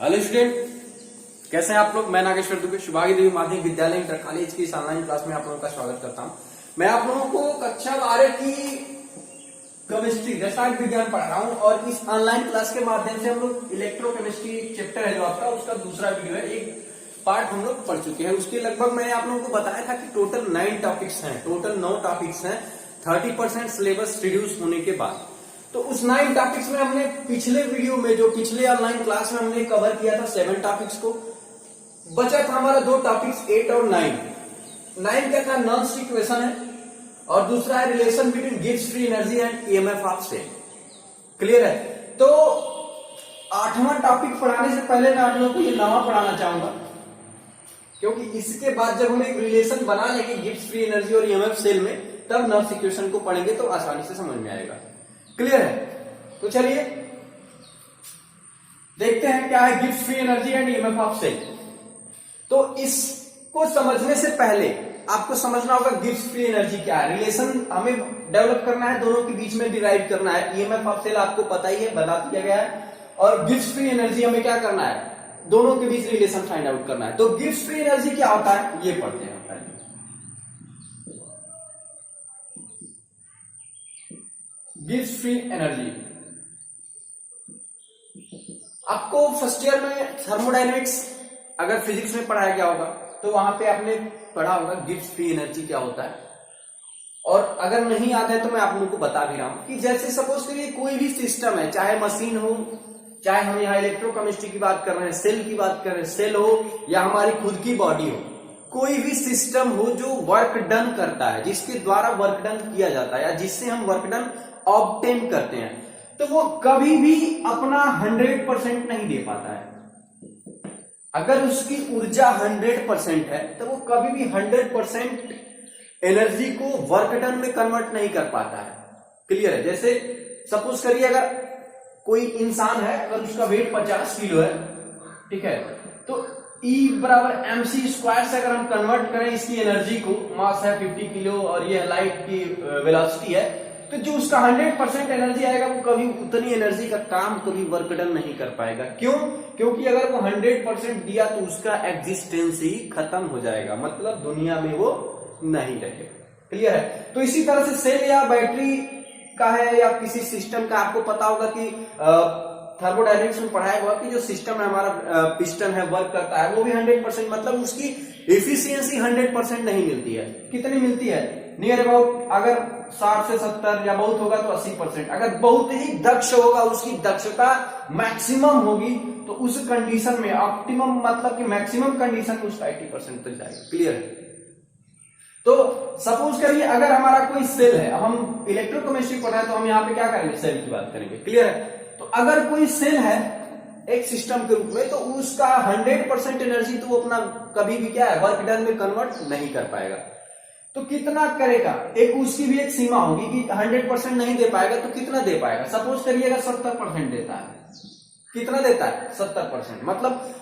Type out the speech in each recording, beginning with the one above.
Hello student, कैसे हैं आप लोग। मैं नागेश्वर दुबे शुभागी देवी माध्यमिक विद्यालय इंटर कॉलेज की इस ऑनलाइन क्लास में आप लोगों का स्वागत करता हूं। मैं आप लोगों को कक्षा 12 की केमिस्ट्री रसायन विज्ञान पढ़ा रहा हूं और इस ऑनलाइन क्लास के माध्यम से हम लोग इलेक्ट्रोकेमिस्ट्री चैप्टर है जो आपका, उसका दूसरा वीडियो है। एक पार्ट हम लोग पढ़ चुके हैं। उसके लगभग मैंने आप लोगों को बताया था कि टोटल 9 टॉपिक्स हैं, टोटल 9 टॉपिक्स हैं 30% सिलेबस रिड्यूस होने के बाद। तो उस 9 टॉपिक्स में हमने पिछले वीडियो में, जो पिछले ऑनलाइन क्लास में हमने कवर किया था 7 टॉपिक्स को, बचा था हमारा 2 टॉपिक्स 8 और 9। 9 क्या था, नॉल्स इक्वेशन है और दूसरा है relation between Gibbs free energy and EMF of cell. Clear है। तो 8वां टॉपिक पढ़ाने से पहले मैं आप लोगों को ये 9वां पढ़ाना चाहूंगा, क्योंकि इसके बाद जब हम एक रिलेशन बना लेंगे गिब्स फ्री एनर्जी और ईएमएफ सेल में, तब नॉल्स इक्वेशन को पढ़ेंगे तो आसानी से समझ में आएगा। क्लियर है। तो चलिए देखते हैं क्या है Gibbs free energy and EMF of cell. तो इसको समझने से पहले आपको समझना होगा गिब्स फ्री एनर्जी क्या है। रिलेशन हमें डेवलप करना है, दोनों के बीच में डिराइव करना है। ईएमएफ ऑफ सेल आपको पता ही है, बता दिया गया है। और गिब्स फ्री एनर्जी हमें क्या करना है, दोनों के बीच रिलेशन फाइंड आउट करना है। तो गिब्स फ्री एनर्जी क्या होता है, ये पढ़ते हैं पहले। गिब्स फ्री एनर्जी आपको फर्स्ट ईयर में थर्मोडायनेमिक्स अगर फिजिक्स में पढ़ाया गया होगा तो वहां पे आपने पढ़ा होगा गिब्स फ्री एनर्जी क्या होता है। और अगर नहीं याद है तो मैं आप लोगों को बता भी रहा हूं कि जैसे सपोज करिए कोई भी सिस्टम है, चाहे मशीन हो, चाहे हम यहाँ इलेक्ट्रोकेमिस्ट्री की बात कर रहे हैं, सेल की बात कर रहे हैं, सेल हो या हमारी खुद की बॉडी हो, कोई भी सिस्टम हो जो वर्क डन करता है, जिसके द्वारा वर्क डन किया जाता है या जिससे हम वर्क डन ऑब्टेन करते हैं, तो वो कभी भी अपना 100% नहीं दे पाता है। अगर उसकी ऊर्जा 100% है तो वो कभी भी 100% एनर्जी को वर्क डन में कन्वर्ट नहीं कर पाता है। क्लियर है। जैसे सपोज करिए अगर कोई इंसान है, अगर उसका वेट 50 किलो है, ठीक है, तो E बराबर mc स्क्वायर से अगर हम कन्वर्ट करें इसकी एनर्जी को, मास है 50 किलो और ये लाइट की वेलोसिटी है, तो जो उसका 100% एनर्जी आएगा वो कभी उतनी एनर्जी का काम कभी वर्क डन नहीं कर पाएगा। क्यों? क्योंकि अगर वो 100% दिया तो उसका एग्जिस्टेंस ही खत्म हो जाएगा, मतलब दुनिया में वो नहीं रहेगा। क्लियर है। तो इसी तरह से सेल या बैटरी का है या किसी सिस्टम का, आपको पता होगा कि थर्मोडायनेमिक्स में पढ़ाया हुआ कि जो सिस्टम है हमारा, पिस्टन है, वर्क करता है, वो भी 100%, मतलब उसकी एफिशिएंसी 100% नहीं मिलती है। कितनी मिलती है? नियर अबाउट, अगर 60 से 70 या बहुत होगा तो 80%। अगर बहुत ही दक्ष होगा, उसकी दक्षता मैक्सिमम होगी, तो उस कंडीशन में ऑप्टिमम मतलब कि मैक्सिमम कंडीशन में उसका 80% तक जाएगा। क्लियर है। तो सपोज करिए अगर हमारा कोई सेल है, अब हम इलेक्ट्रोकेमिस्ट्री पढ़ रहे हैं तो हम यहाँ पे क्या करेंगे, सेल की बात करेंगे। क्लियर है। तो अगर कोई सेल है एक सिस्टम के रूप में, तो उसका 100% एनर्जी तो वो अपना कभी भी क्या है, वर्क डन में कन्वर्ट नहीं कर पाएगा। तो कितना करेगा, एक उसकी भी एक सीमा होगी कि 100% नहीं दे पाएगा तो कितना दे पाएगा। सपोज करिए अगर 70% देता है, कितना देता है, 70%, मतलब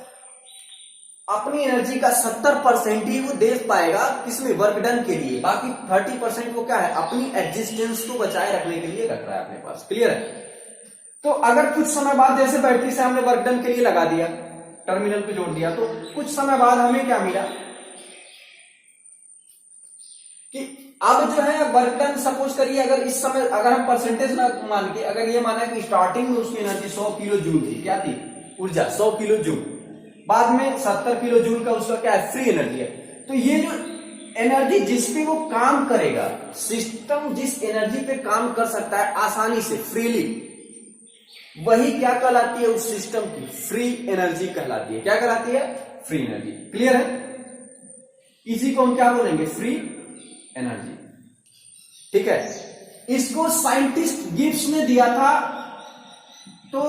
अपनी एनर्जी का 70% ही वो दे पाएगा किसमें, वर्क डन के लिए। बाकी 30% वो क्या है, अपनी एग्जिस्टेंस को बचाए रखने के लिए रख रहा है अपने पास। क्लियर है। तो अगर कुछ समय बाद, जैसे बैटरी से हमने वर्क डन के लिए लगा दिया, टर्मिनल पे जोड़ दिया, तो कुछ समय बाद हमें क्या मिला कि अब जो है वर्क डन, सपोज करिए अगर इस समय अगर हम परसेंटेज मान के, अगर ये माना कि स्टार्टिंग में उसकी एनर्जी 100 किलो जूल थी, क्या थी, ऊर्जा 100 किलो जूल, बाद में 70 किलो जूल का उसका क्या है, फ्री एनर्जी है। तो ये जो एनर्जी जिस पे वो काम करेगा, सिस्टम जिस एनर्जी पे काम कर सकता है आसानी से, फ्रीली, वही क्या कहलाती है, उस सिस्टम की फ्री एनर्जी कहलाती है। क्या कहलाती है, फ्री एनर्जी। क्लियर है। इसी को हम क्या बोलेंगे, फ्री एनर्जी। ठीक है। इसको साइंटिस्ट गिब्स ने दिया था, तो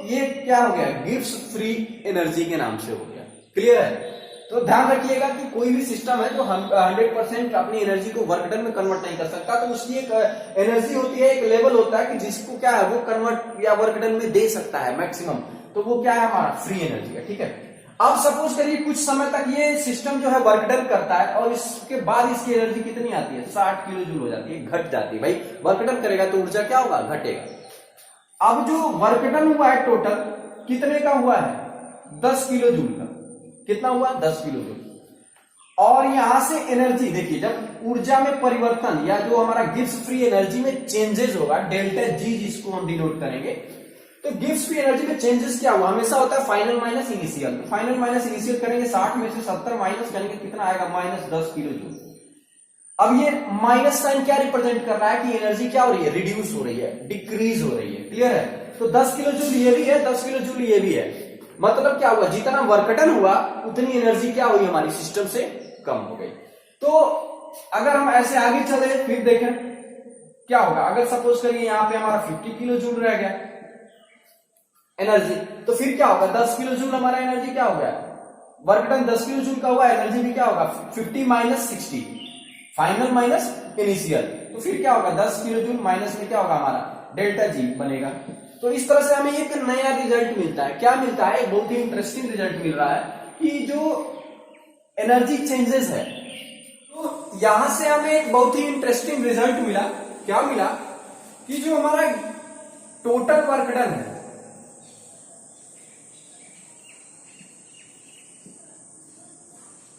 ये क्या हो गया, गिब्स फ्री एनर्जी के नाम से हो गया। क्लियर है। तो ध्यान रखिएगा कि कोई भी सिस्टम है जो 100% अपनी एनर्जी को वर्क डन में कन्वर्ट नहीं कर सकता, तो उसकी एक एनर्जी होती है, एक लेवल होता है कि जिसको क्या है वो कन्वर्ट या वर्क डन में दे सकता है मैक्सिमम, तो वो क्या है, हमारा फ्री एनर्जी है। ठीक है। अब सपोज करिए कुछ समय तक ये सिस्टम जो है वर्क डन करता है और इसके बाद इसकी एनर्जी कितनी आती है, 60 किलो जूल हो जाती है, घट जाती है। भाई वर्क डन करेगा तो ऊर्जा क्या होगा, घटेगा। अब जो वर्क डन हुआ है टोटल कितने का हुआ है, 10 किलो जूल का। कितना हुआ? 10 किलो जूल। और यहां से एनर्जी देखिए, जब ऊर्जा में परिवर्तन या जो हमारा गिब्स फ्री एनर्जी में चेंजेस होगा, डेल्टा जी जिसको हम डिनोट करेंगे, तो गिब्स फ्री एनर्जी में चेंजेस क्या हुआ? हमेशा होता है final minus initial. Final minus initial करेंगे, 60 में से 70 माइनस करेंगे, कितना आएगा? Minus 10 kilo joule. अब ये माइनस साइन क्या रिप्रेजेंट कर रहा है कि एनर्जी क्या हो रही है? रिड्यूस हो रही है, डिक्रीज हो रही है। क्लियर है? तो 10 किलो जूल ये भी है, 10 किलो जूल ये भी है। मतलब क्या हुआ? जितना वर्क डन हुआ उतनी एनर्जी क्या हुई? हमारी सिस्टम से कम हो गई। तो अगर हम ऐसे आगे चले फिर देखें क्या होगा। अगर सपोज करिए यहां पे हमारा 50 किलो जूल रह गया एनर्जी, तो फिर क्या होगा? 10 किलो जूल हमारा एनर्जी क्या हो गया? वर्क डन 10 किलो जूल का हुआ, एनर्जी भी क्या होगा? 50 माइनस 60, फाइनल माइनस इनिशियल। तो फिर क्या होगा? 10 किलो जूल माइनस में क्या होगा? हमारा डेल्टा जी बनेगा। तो इस तरह से हमें एक नया रिजल्ट मिलता है। क्या मिलता है? एक बहुत ही इंटरेस्टिंग रिजल्ट मिल रहा है कि जो एनर्जी चेंजेस है, तो यहां से हमें एक बहुत ही इंटरेस्टिंग रिजल्ट मिला। क्या मिला? कि जो हमारा टोटल वर्क डन है,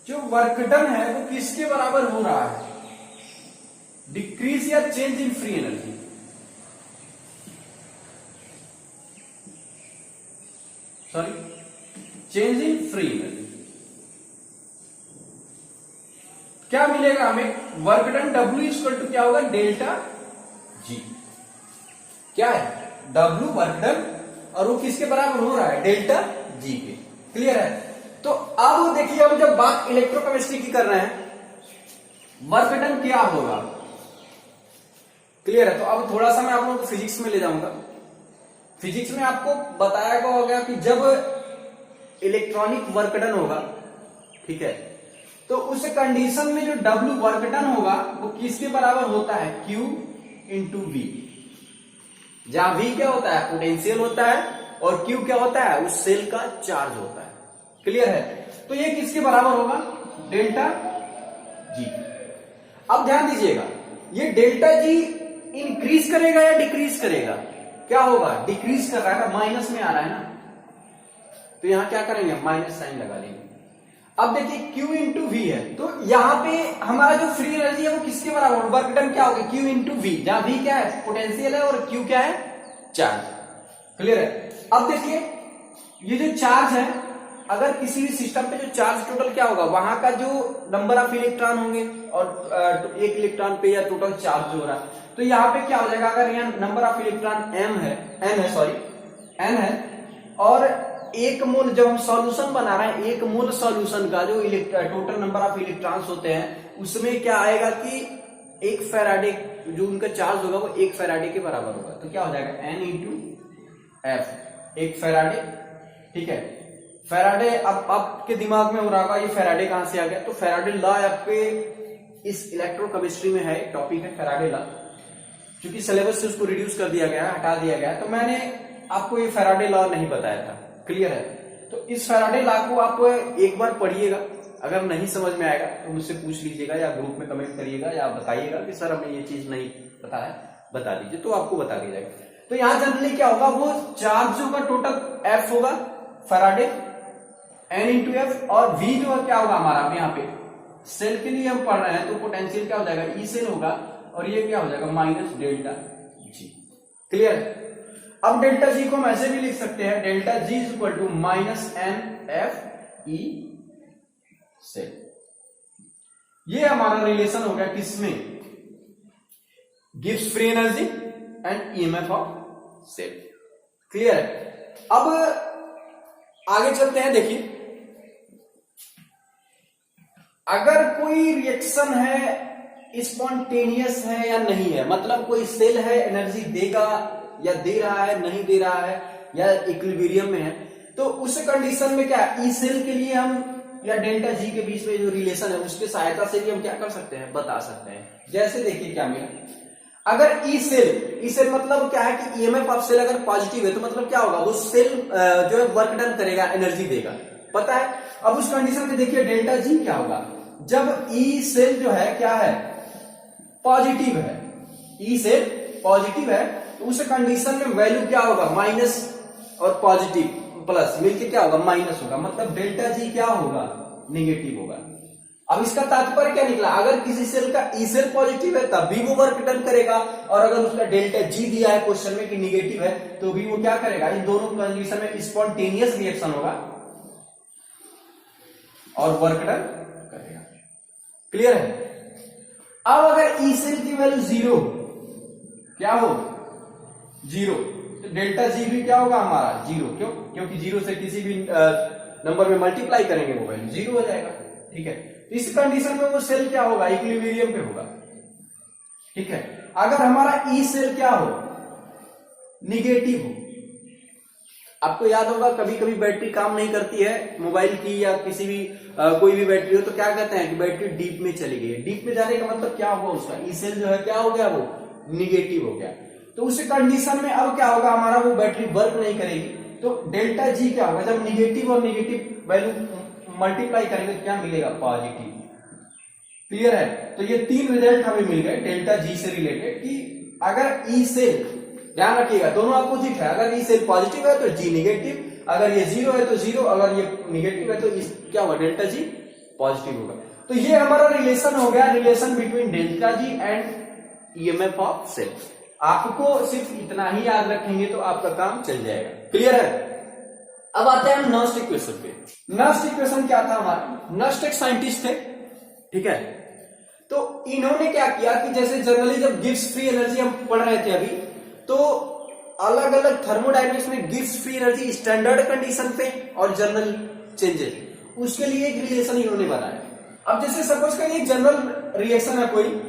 जो वर्क डन है वो किसके बराबर हो रहा है? डिक्रीज या change in free energy. Sorry, change in free energy. क्या मिलेगा हमें? Work done W equal to क्या होगा? Delta G. क्या है? W वर्क डन, और वो किसके बराबर हो रहा है? डेल्टा जी के। क्लियर है? तो अब देखिए, हम जब बात इलेक्ट्रोकेमिस्ट्री की कर रहे हैं, वर्क डन क्या होगा? क्लियर है? तो अब थोड़ा सा मैं आप लोगों को फिजिक्स में ले जाऊंगा। फिजिक्स में आपको बताया गया कि जब इलेक्ट्रॉनिक वर्क डन होगा, ठीक है, तो उस कंडीशन में जो W वर्क डन होगा वो किसके बराबर होता है? Q into V। जहां V क्या होता है? पोटेंशियल होता है, और Q क्या होता है? उस सेल का चार्ज होता है। क्लियर है? तो ये किसके बराबर होगा? डेल्टा जी। अब ध्यान दीजिएगा, ये डेल्टा जी इंक्रीज करेगा या डिक्रीज करेगा? क्या होगा? डिक्रीज कर रहा है ना, माइनस में आ रहा है ना, तो यहां क्या करेंगे? माइनस साइन लगा लेंगे। अब देखिए Q इंटू वी है, तो यहां पे हमारा जो फ्री एनर्जी है वो किसके बराबर? वर्क डन क्या होगा? Q इंटू वी, जहां V क्या है? पोटेंशियल है, और Q क्या है? चार्ज। क्लियर है? अब देखिए, ये जो चार्ज है, अगर किसी भी सिस्टम पे जो चार्ज टोटल क्या होगा? वहां का जो नंबर ऑफ इलेक्ट्रॉन होंगे, और एक इलेक्ट्रॉन पे या टोटल चार्ज जो हो रहा है, तो यहाँ पे क्या हो जाएगा? अगर यहाँ नंबर ऑफ इलेक्ट्रॉन n है, और एक मोल, जब हम सॉल्यूशन बना रहे हैं, एक मोल सॉल्यूशन का जो टोटल नंबर ऑफ इलेक्ट्रॉन्स होते हैं, उसमें क्या आएगा कि एक फैराडे जो उनका चार्ज होगा वो एक फैराडे के बराबर होगा। तो क्या हो जाएगा? n इंटू एफ, एक फैराडे। ठीक है? फैराडे, अब आपके दिमाग में हो रहा होगा ये फैराडे कहां से आ गया? तो फैराडे लॉ आपके इस इलेक्ट्रोकेमिस्ट्री में है, एक टॉपिक है फैराडे लॉ। क्योंकि सिलेबस से उसको रिड्यूस कर दिया गया, हटा दिया गया, तो मैंने आपको ये फैराडे लॉ नहीं बताया था। क्लियर है? तो इस फैराडे लॉ को आप एक बार पढ़िएगा, अगर नहीं समझ में आएगा तो मुझसे पूछ लीजिएगा, या ग्रुप में कमेंट करिएगा, या बताइएगा कि सर हमें ये चीज नहीं पता है, बता दीजिए, तो आपको बता दिया जाएगा। तो यहां जनरली क्या होगा? वो चार्ज जो का टोटल एफ होगा फैराडे, n इंटू एफ, और v जो है क्या होगा हमारा? यहाँ पे सेल के लिए हम पढ़ रहे हैं, तो पोटेंशियल क्या हो जाएगा? ई सेल होगा, और ये क्या हो जाएगा? Minus delta G. क्लियर है? अब डेल्टा जी को हम ऐसे भी लिख सकते हैं, delta G is equal to minus N F E cell. ये हमारा रिलेशन हो गया किसमें? Gibbs free energy and EMF of cell. Clear है? अब आगे चलते हैं। देखिए, अगर कोई रिएक्शन है स्पॉन्टेनियस है या नहीं है, मतलब कोई सेल है एनर्जी देगा या दे रहा है, नहीं दे रहा है, या इक्विलिब्रियम में है, तो उस कंडीशन में क्या ई सेल के लिए हम या डेल्टा जी के बीच में जो रिलेशन है उसके सहायता से भी हम क्या कर सकते हैं? बता सकते हैं। जैसे देखिए क्या मिला, अगर ई सेल मतलब क्या है कि ईएमएफ ऑफ सेल अगर पॉजिटिव है, तो मतलब क्या होगा? वो सेल जो है वर्क डन करेगा, एनर्जी देगा, पता है। अब उस कंडीशन में देखिए डेल्टा जी क्या होगा? जब ई सेल जो है क्या है? पॉजिटिव है, ई सेल पॉजिटिव है, तो उस कंडीशन में वैल्यू क्या होगा? माइनस और पॉजिटिव, प्लस मिलके क्या होगा, माइनस होगा, मतलब डेल्टा जी क्या होगा, निगेटिव होगा। अब इसका तात्पर्य क्या निकला, अगर किसी सेल का ई सेल पॉजिटिव है तब भी वो वर्क डन करेगा, और अगर उसका डेल्टा जी दिया है क्वेश्चन में कि निगेटिव है तो भी वो क्या करेगा, इन दोनों कंडीशन में स्पॉन्टेनियस रिएक्शन होगा और वर्क डन करेगा। क्लियर है। अब अगर ई सेल की वैल्यू जीरो, क्या हो, जीरो, तो डेल्टा जी भी क्या होगा हमारा, जीरो। क्यों, क्योंकि जीरो से किसी भी नंबर में मल्टीप्लाई करेंगे वो वैल्यू जीरो हो जाएगा। ठीक है, इस कंडीशन में वो सेल क्या होगा, इक्विलिब्रियम पे होगा। ठीक है, अगर हमारा ई सेल क्या हो, निगेटिव हो, आपको याद होगा कभी कभी बैटरी काम नहीं करती है मोबाइल की या किसी भी कोई भी बैटरी हो तो क्या कहते हैं कि बैटरी डीप में चली गई है। डीप में जाने का मतलब क्या हुआ, उसका ई सेल जो है क्या हो गया, वो निगेटिव हो गया। तो उस कंडीशन में अब क्या होगा हमारा, वो बैटरी वर्क नहीं करेगी। तो डेल्टा जी क्या होगा, जब निगेटिव और निगेटिव वैल्यू मल्टीप्लाई करेंगे तो क्या मिलेगा, पॉजिटिव। क्लियर है। तो ये तीन रिजल्ट हमें मिल गए डेल्टा जी से रिलेटेड कि अगर ई सेल, ध्यान रखिएगा दोनों अपोजिट है, अगर ई सेल पॉजिटिव है तो जी निगेटिव, अगर ये जीरो है तो जीरो, अगर ये निगेटिव है तो क्या होगा, डेल्टा जी पॉजिटिव होगा। तो ये हमारा रिलेशन हो गया, relation between delta G and EMF of cell. आपको सिर्फ इतना ही याद रखेंगे तो आपका काम चल जाएगा। क्लियर है। अब आते हैं हम नर्स्ट इक्वेशन पे। नर्स्ट इक्वेशन क्या था हमारा, नर्स्ट एक साइंटिस्ट थे, ठीक है। तो इन्होंने क्या किया कि जैसे जनरली जब गिब्स फ्री एनर्जी हम पढ़ रहे थे अभी, तो अलग अलग थर्मोडायनेमिक्स में Gibbs free energy standard condition पे और जनरल चेंजेस, उसके लिए एक रिलेशन इन्होंने बनाया। अब जैसे सपोज करिए जनरल रिएक्शन है कोई,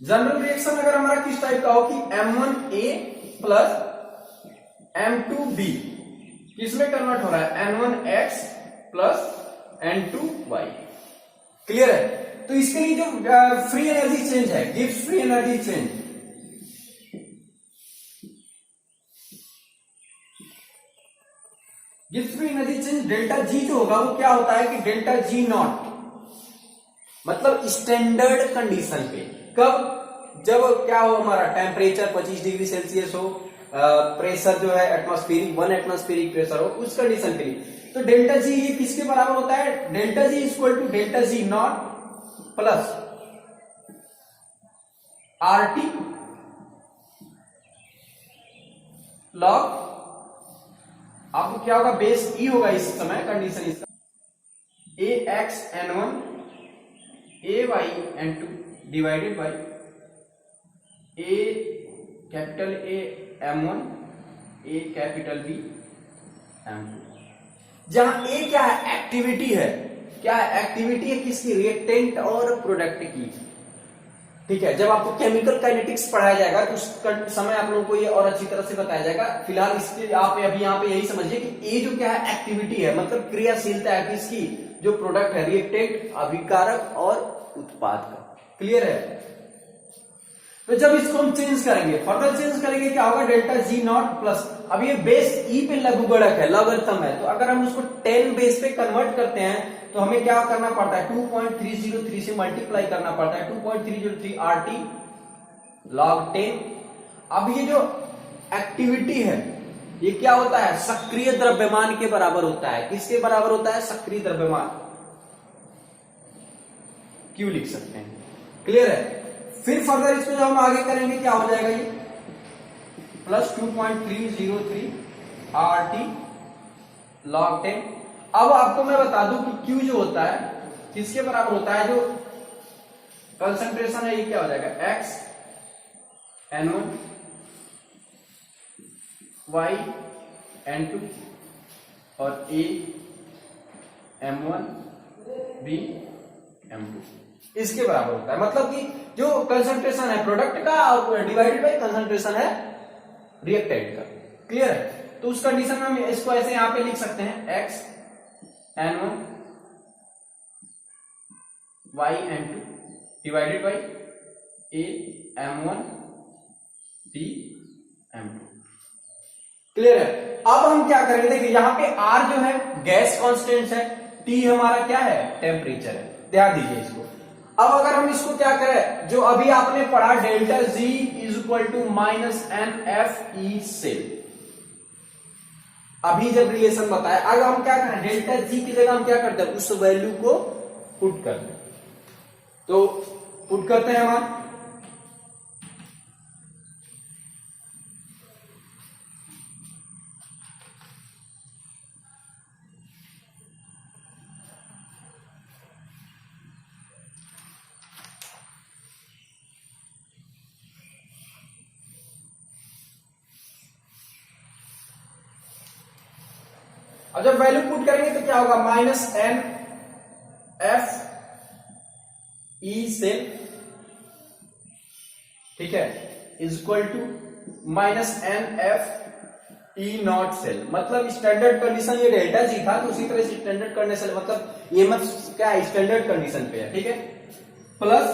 जनरल रिएक्शन अगर हमारा किस टाइप का हो कि M1A प्लस M2B किसमें कन्वर्ट हो रहा है, N1X प्लस N2Y। क्लियर है। तो इसके लिए जो फ्री एनर्जी चेंज है, Gibbs free energy change, Gibbs free energy change delta G जो होगा वो क्या होता है कि डेल्टा जी नॉट, मतलब स्टैंडर्ड कंडीशन पे, कब, जब क्या हो हमारा टेम्परेचर 25 डिग्री सेल्सियस हो, प्रेशर जो है एटमॉस्फेरिक 1 एटमॉस्फेरिक प्रेशर हो, उस कंडीशन के लिए। तो डेल्टा जी ये किसके बराबर होता है, delta G equal to delta G not plus RT log, आपको क्या होगा, बेस ई होगा इस समय कंडीशन इसका, AXN1 AYN2 divided by A capital A M1 A capital B M2, जहां A क्या है, एक्टिविटी है, क्या है, एक्टिविटी है किसकी, रिएक्टेंट और प्रोडक्ट की। ठीक है, जब आपको केमिकल काइनेटिक्स पढ़ाया जाएगा तो उस समय आप लोगों को ये और अच्छी तरह से बताया जाएगा। फिलहाल इसके आप अभी यहाँ पे यही समझिए कि ए जो क्या है, एक्टिविटी है, मतलब क्रियाशीलता है किसकी, जो प्रोडक्ट है, रिएक्टेंट, अभिकारक और उत्पाद का। क्लियर है। तो जब इसको हम चेंज करेंगे, फर्दर चेंज करेंगे, क्या होगा, डेल्टा जी नॉट प्लस, अब ये बेस ई पे लघुगणक है, लॉगरिथम है, तो अगर हम उसको 10 बेस पे कन्वर्ट करते हैं तो हमें क्या करना पड़ता है, 2.303 से मल्टीप्लाई करना पड़ता है, 2.303 RT log 10। अब ये जो एक्टिविटी है ये क्या होता है, सक्रिय द्रव्यमान के बराबर होता है। किसके बराबर होता है, सक्रिय द्रव्यमान, क्यों लिख सकते हैं। क्लियर है। फिर फर्दर इसको जब हम आगे करेंगे क्या हो जाएगा, ये प्लस 2.303 RT log 10। अब आपको मैं बता दूं कि Q जो होता है किसके बराबर होता है, जो कंसंट्रेशन है ये क्या हो जाएगा, X N1 Y N2 और A M1 B M2 इसके बराबर होता है। मतलब कि जो कंसंट्रेशन है प्रोडक्ट का और डिवाइडेड बाय कंसंट्रेशन है रिएक्टेंट का। क्लियर है। तो उस कंडीशन में हम इसको ऐसे यहां पे लिख सकते हैं, X N1 Y N2 divided by A M1 B M2। Clear है। अब हम क्या करेंगे, देखिए यहां पे R जो है गैस कांस्टेंट है, T हमारा क्या है, टेम्परेचर है। ध्यान दीजिए इसको। अब अगर हम इसको क्या करें, जो अभी आपने पढ़ा delta G is equal to minus NFE cell, अभी जब रिलेशन बताया, अगर हम क्या करें, डेल्टा जी की जगह हम क्या करते हैं, उस वैल्यू को पुट कर दें। तो पुट करते हैं हम। अब जब वैल्यू पुट करेंगे तो क्या होगा, minus N F E cell, ठीक है, is equal to minus N F E not cell. मतलब स्टैंडर्ड कंडीशन ये डेल्टा जी था, तो उसी तरह से स्टैंडर्ड कंडीशन मतलब ईएमएफ क्या है, स्टैंडर्ड कंडीशन पे है, ठीक है, प्लस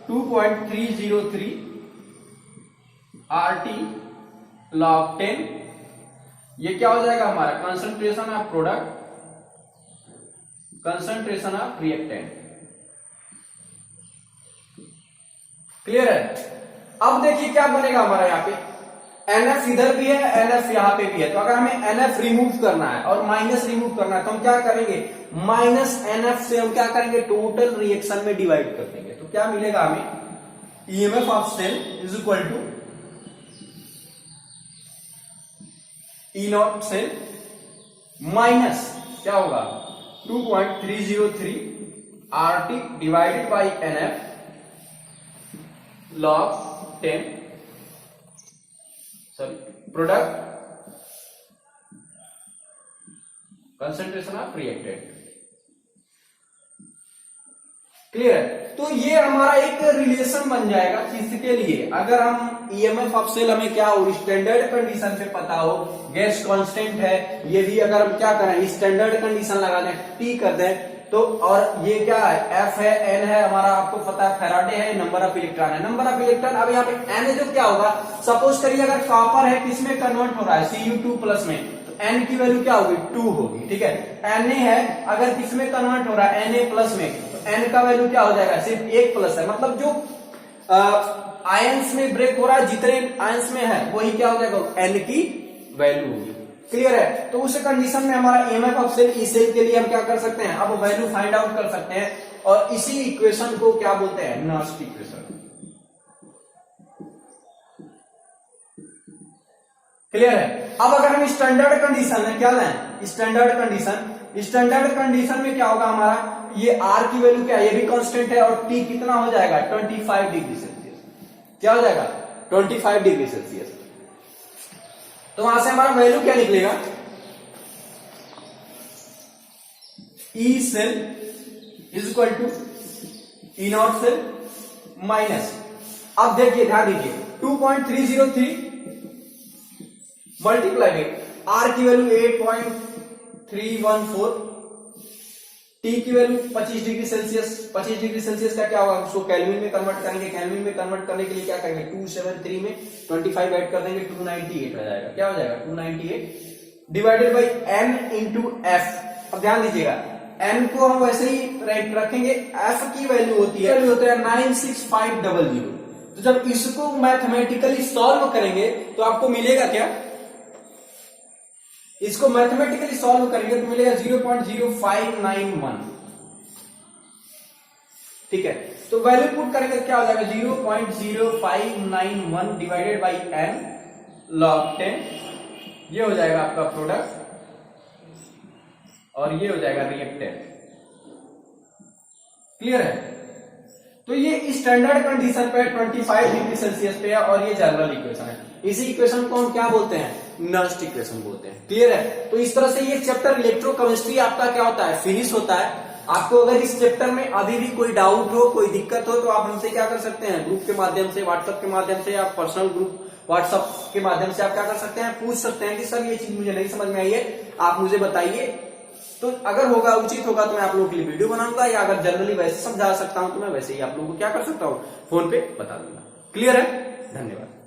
2.303 आरटी लॉग 10, ये क्या हो जाएगा हमारा concentration of product, concentration of reactant. Clear है। अब देखिए क्या बनेगा हमारा, यहाँ पे एनएफ इधर भी है, एनएफ यहां पे भी है, तो अगर हमें एनएफ रिमूव करना है और माइनस रिमूव करना है तो हम क्या करेंगे, माइनस एनएफ से हम क्या करेंगे, टोटल रिएक्शन में डिवाइड कर देंगे। तो क्या मिलेगा हमें, EMF of cell is equal to E not cell minus क्या होगा 2.303 RT divided by NF log 10 product concentration of reactant. Clear है। तो ये हमारा एक रिलेशन बन जाएगा किसके लिए, अगर हम ईएमएफ ऑफ सेल हमें क्या हो, स्टैंडर्ड कंडीशन पे पता हो, गैस कांस्टेंट है, ये भी अगर हम क्या करें स्टैंडर्ड कंडीशन लगा दें, टी कर दें, तो और ये क्या है, एफ है, एन है हमारा, आपको पता है फैराडे है, नंबर ऑफ इलेक्ट्रॉन है, नंबर ऑफ इलेक्ट्रॉन। अब यहाँ पे एन जो क्या होगा, सपोज करिए अगर कॉपर है किसमें कन्वर्ट हो रहा है, Cu2 प्लस में, तो एन की वैल्यू क्या होगी 2 होगी, ठीक है। Na है अगर किसमें कन्वर्ट हो रहा है Na प्लस में, तो एन का वैल्यू क्या हो जाएगा, सिर्फ 1 प्लस है, मतलब जो आयंस में ब्रेक हो रहा है, जितने आयंस में है वही क्या हो जाएगा, एन की वैल्यू होगी। क्लियर है। तो उस कंडीशन में हमारा ईएमएफ ऑफ सेल, इस सेल के लिए हम क्या कर सकते हैं, अब वैल्यू फाइंड आउट कर सकते हैं, और इसी इक्वेशन को क्या बोलते हैं, नॉस्ट इक्वेशन। क्लियर है। अब अगर हम स्टैंडर्ड कंडीशन में क्या लें, स्टैंडर्ड कंडीशन में क्या होगा हमारा, ये आर की वैल्यू क्या है, ये भी कांस्टेंट है, और टी कितना हो जाएगा 25 डिग्री सेल्सियस, क्या हो जाएगा 25 डिग्री सेल्सियस। तो वहां से हमारा वैल्यू क्या निकलेगा, E cell is equal to E not cell minus, अब देखिए ध्यान दीजिए 2.303 मल्टीप्लाई विद आर की वैल्यू 8.314, टी की value 25 degree Celsius, 25 degree Celsius का क्या होगा, उसको केल्विन में कन्वर्ट करेंगे, केल्विन में कन्वर्ट करने के लिए क्या करेंगे, 273 में 25 ऐड कर देंगे, 298 आ जाएगा, क्या हो जाएगा 298 divided by N into F. अब ध्यान दीजिएगा एन को हम वैसे ही रखेंगे, एफ की वैल्यू होती है 96500। तो जब इसको मैथमेटिकली सॉल्व करेंगे तो आपको मिलेगा क्या, इसको मैथमेटिकली सॉल्व करेंगे तो मिलेगा 0.0591, ठीक है। तो वैल्यू पुट करेंगे तो क्या हो जाएगा 0.0591 डिवाइडेड बाई एन लॉग 10, ये हो जाएगा आपका प्रोडक्ट और ये हो जाएगा रिएक्टेंट। क्लियर है। तो ये स्टैंडर्ड कंडीशन पे 25 डिग्री सेल्सियस पे है, और ये जनरल इक्वेशन है। इसी इक्वेशन को हम क्या बोलते हैं, नॉस्ट इक्वेशन बोलते हैं। क्लियर है। तो इस तरह से ये चैप्टर इलेक्ट्रोकेमिस्ट्री आपका क्या होता है, फिनिश होता है। आपको अगर इस चैप्टर में अभी भी कोई डाउट हो, कोई दिक्कत हो, तो आप हमसे क्या कर सकते हैं, ग्रुप के माध्यम से, व्हाट्सएप के माध्यम से, या पर्सनल ग्रुप व्हाट्सएप के माध्यम से आप क्या कर सकते हैं, पूछ सकते हैं कि सर ये चीज मुझे नहीं समझ में आई है, आप मुझे बताइए। तो अगर होगा, उचित होगा, तो मैं आप लोगों के लिए वीडियो बनाऊंगा, या अगर जनरली वैसे समझा सकता हूं तो मैं वैसे ही आप लोगों को क्या कर सकता हूं, फोन पे बता दूंगा। क्लियर है। धन्यवाद।